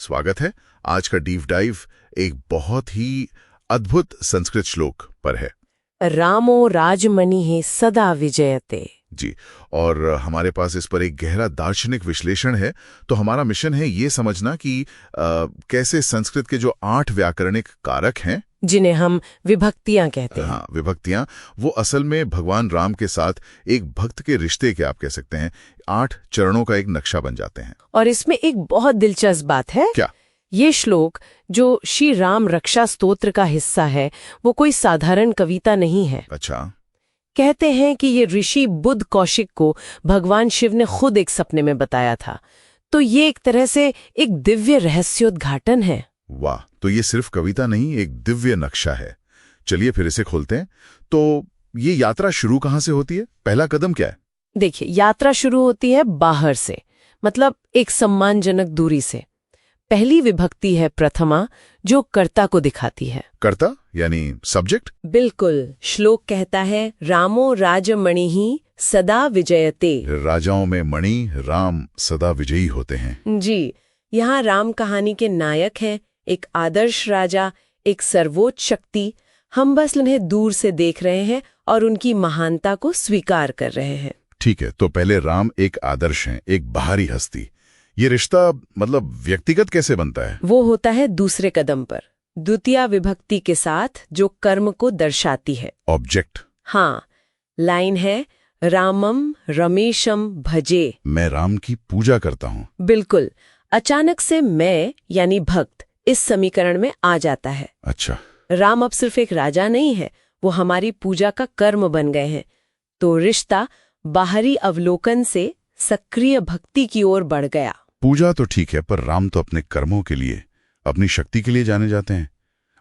स्वागत है। आज का डीप डाइव एक बहुत ही अद्भुत संस्कृत श्लोक पर है। रामो राजमणिः सदा विजयते। जी, और हमारे पास इस पर एक गहरा दार्शनिक विश्लेषण है। तो हमारा मिशन है ये समझना कि कैसे संस्कृत के जो 8 व्याकरणिक कारक हैं, जिन्हें हम विभक्तियां कहते हैं, हाँ विभक्तियां, वो असल में भगवान राम के साथ एक भक्त के रिश्ते के, आप कह सकते हैं, 8 चरणों का एक नक्शा बन जाते हैं। और इसमें एक बहुत दिलचस्प बात है। क्या? ये श्लोक जो श्री राम रक्षा स्तोत्र का हिस्सा है, वो कोई साधारण कविता नहीं है। अच्छा। कहते हैं कि ये ऋषि बुद्ध कौशिक को भगवान शिव ने खुद एक सपने में बताया था। तो ये एक तरह से एक दिव्य रहस्योद्घाटन है। वाह, तो ये सिर्फ कविता नहीं, एक दिव्य नक्शा है। चलिए फिर इसे खोलते हैं। तो ये यात्रा शुरू कहाँ से होती है? पहला कदम क्या है? देखिए, यात्रा शुरू होती है बाहर से, मतलब एक सम्मानजनक दूरी से। पहली विभक्ति है प्रथमा, जो कर्ता को दिखाती है। कर्ता यानी सब्जेक्ट? बिल्कुल। श्लोक कहता है रामो राजमणिः सदा विजयते। राजाओं में मणि, राम सदा विजयी होते हैं। जी, यहाँ राम कहानी के नायक हैं, एक आदर्श राजा, एक सर्वोच्च शक्ति। हम बस उन्हें दूर से देख रहे हैं और उनकी महानता को स्वीकार कर रहे हैं। ठीक है, तो पहले राम एक आदर्श हैं, एक बाहरी हस्ती। ये रिश्ता मतलब व्यक्तिगत कैसे बनता है? वो होता है दूसरे कदम पर, द्वितीय विभक्ति के साथ, जो कर्म को दर्शाती है। ऑब्जेक्ट? हाँ, लाइन है रामम रमेशम भजे। मैं राम की पूजा करता हूँ। बिल्कुल। अचानक से मैं यानी भक्त इस समीकरण में आ जाता है। अच्छा। राम अब सिर्फ एक राजा नहीं है, वो हमारी पूजा का कर्म बन गए हैं। तो रिश्ता बाहरी अवलोकन से सक्रिय भक्ति की ओर बढ़ गया। पूजा तो ठीक है, पर राम तो अपने कर्मों के लिए, अपनी शक्ति के लिए जाने जाते हैं।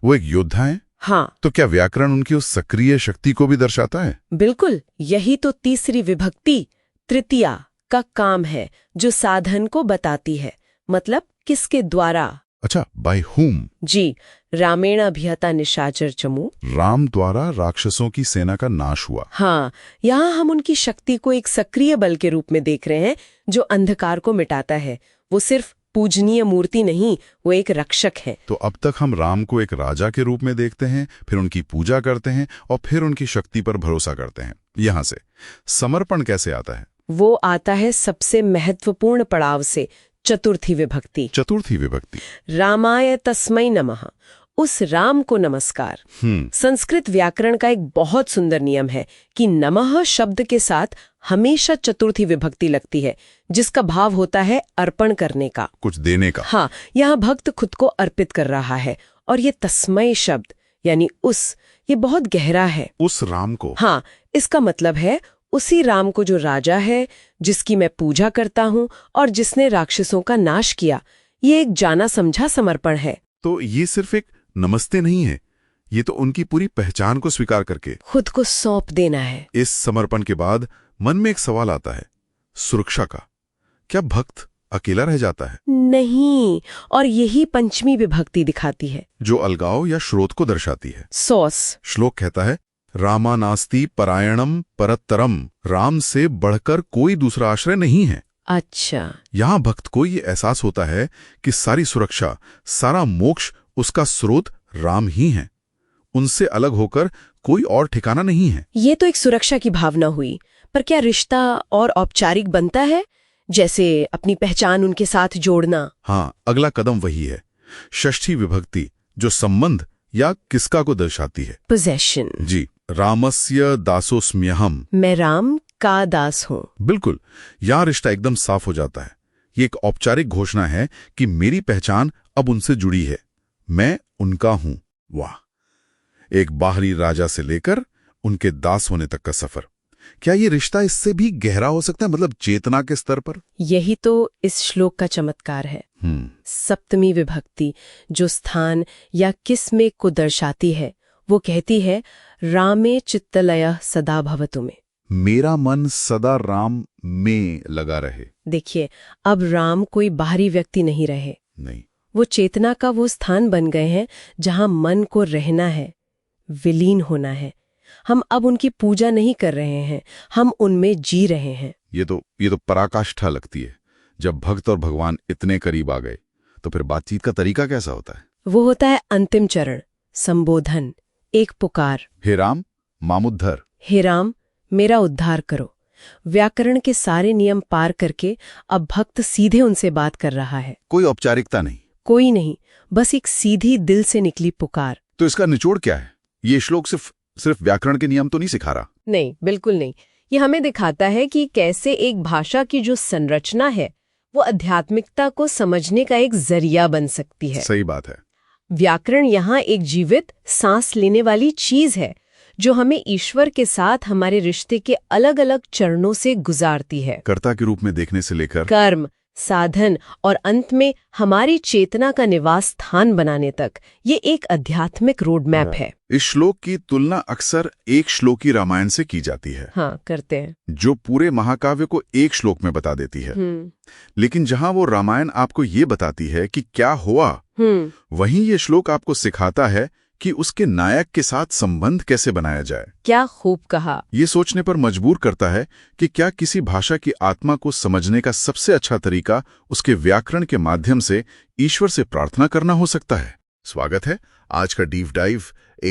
वो एक योद्धा हैं। हाँ। तो क्या व्याकरण उनकी उस सक्रिय शक्ति को भी दर्शाता है? बिल्कुल, यही तो तीसरी विभक्ति तृतीया का काम है, जो साधन को बताती है, मतलब किसके द्वारा। अच्छा, बाय हुम? जी, रामेण अभिहता निशाचर चमू। राम द्वारा राक्षसों की सेना का नाश हुआ। हाँ, यहाँ हम उनकी शक्ति को एक सक्रिय बल के रूप में देख रहे हैं, जो अंधकार को मिटाता है। वो सिर्फ पूजनीय मूर्ति नहीं, वो एक रक्षक है। तो अब तक हम राम को एक राजा के रूप में देखते हैं, फिर उनकी पूजा करते हैं और फिर उनकी शक्ति पर भरोसा करते हैं। यहाँ से समर्पण कैसे आता है? वो आता है सबसे महत्वपूर्ण पड़ाव से, चतुर्थी विभक्ति। चतुर्थी विभक्ति? रामाय तस्मै नमः, उस राम को नमस्कार। संस्कृत व्याकरण का एक बहुत सुंदर नियम है कि नमः शब्द के साथ हमेशा चतुर्थी विभक्ति लगती है, जिसका भाव होता है अर्पण करने का, कुछ देने का। हाँ, यहाँ भक्त खुद को अर्पित कर रहा है। और ये तस्मै शब्द यानी उस, ये बहुत गहरा है। उस राम को? हाँ, इसका मतलब है उसी राम को जो राजा है, जिसकी मैं पूजा करता हूँ और जिसने राक्षसों का नाश किया। ये एक जाना समझा समर्पण है। तो ये सिर्फ एक नमस्ते नहीं है, ये तो उनकी पूरी पहचान को स्वीकार करके खुद को सौंप देना है। इस समर्पण के बाद मन में एक सवाल आता है, सुरक्षा का। क्या भक्त अकेला रह जाता है? नहीं, और यही पंचमी विभक्ति दिखाती है, जो अलगाव या श्रोत को दर्शाती है। सॉस। श्लोक कहता है रामा नास्ति परायणम परतरम, राम से बढ़कर कोई दूसरा आश्रय नहीं है। अच्छा। यहाँ भक्त को ये एहसास होता है कि सारी सुरक्षा, सारा मोक्ष, उसका स्रोत राम ही है। उनसे अलग होकर कोई और ठिकाना नहीं है। ये तो एक सुरक्षा की भावना हुई, पर क्या रिश्ता और औपचारिक बनता है, जैसे अपनी पहचान उनके साथ जोड़ना? हाँ, अगला कदम वही है, षष्ठी विभक्ति, जो संबंध या किसका को दर्शाती है। पोजेशन। जी, रामस्य दासोस्म्यहम, मैं राम का दास हूँ। बिल्कुल, यहाँ रिश्ता एकदम साफ हो जाता है। ये एक औपचारिक घोषणा है कि मेरी पहचान अब उनसे जुड़ी है, मैं उनका हूं। वाह, एक बाहरी राजा से लेकर उनके दास होने तक का सफर। क्या ये रिश्ता इससे भी गहरा हो सकता है, मतलब चेतना के स्तर पर? यही तो इस श्लोक का चमत्कार है। सप्तमी विभक्ति जो स्थान या किस्मे को दर्शाती है, वो कहती है रामे चित्तलयः सदा भवतु में, मेरा मन सदा राम में लगा रहे। देखिए, अब राम कोई बाहरी व्यक्ति नहीं रहे, नहीं, वो चेतना का वो स्थान बन गए हैं जहां मन को रहना है, विलीन होना है। हम अब उनकी पूजा नहीं कर रहे हैं, हम उनमें जी रहे हैं। ये तो पराकाष्ठा लगती है। जब भक्त और भगवान इतने करीब आ गए तो फिर बातचीत का तरीका कैसा होता है? वो होता है अंतिम चरण, संबोधन, एक पुकार। हे राम, मामुद्धर। हे राम, मेरा उद्धार करो। व्याकरण के सारे नियम पार करके अब भक्त सीधे उनसे बात कर रहा है। कोई औपचारिकता नहीं। कोई नहीं, बस एक सीधी दिल से निकली पुकार। तो इसका निचोड़ क्या है? ये श्लोक सिर्फ व्याकरण के नियम तो नहीं सिखा रहा। नहीं, बिल्कुल नहीं। ये हमें दिखाता है कि कैसे एक भाषा की जो संरचना है वो आध्यात्मिकता को समझने का एक जरिया बन सकती है। सही बात है। व्याकरण यहाँ एक जीवित, सांस लेने वाली चीज है जो हमें ईश्वर के साथ हमारे रिश्ते के अलग अलग चरणों से गुजारती है। कर्ता के रूप में देखने से लेकर कर्म, साधन और अंत में हमारी चेतना का निवास स्थान बनाने तक ये एक आध्यात्मिक रोड मैप है। इस श्लोक की तुलना अक्सर एक श्लोकी रामायण से की जाती है। हाँ, करते हैं। जो पूरे महाकाव्य को एक श्लोक में बता देती है। लेकिन जहां वो रामायण आपको ये बताती है कि क्या हुआ, वहीं ये श्लोक आपको सिखाता है कि उसके नायक के साथ संबंध कैसे बनाया जाए। क्या खूब कहा। ये सोचने पर मजबूर करता है कि क्या किसी भाषा की आत्मा को समझने का सबसे अच्छा तरीका उसके व्याकरण के माध्यम से ईश्वर से प्रार्थना करना हो सकता है। स्वागत है आज का डीप डाइव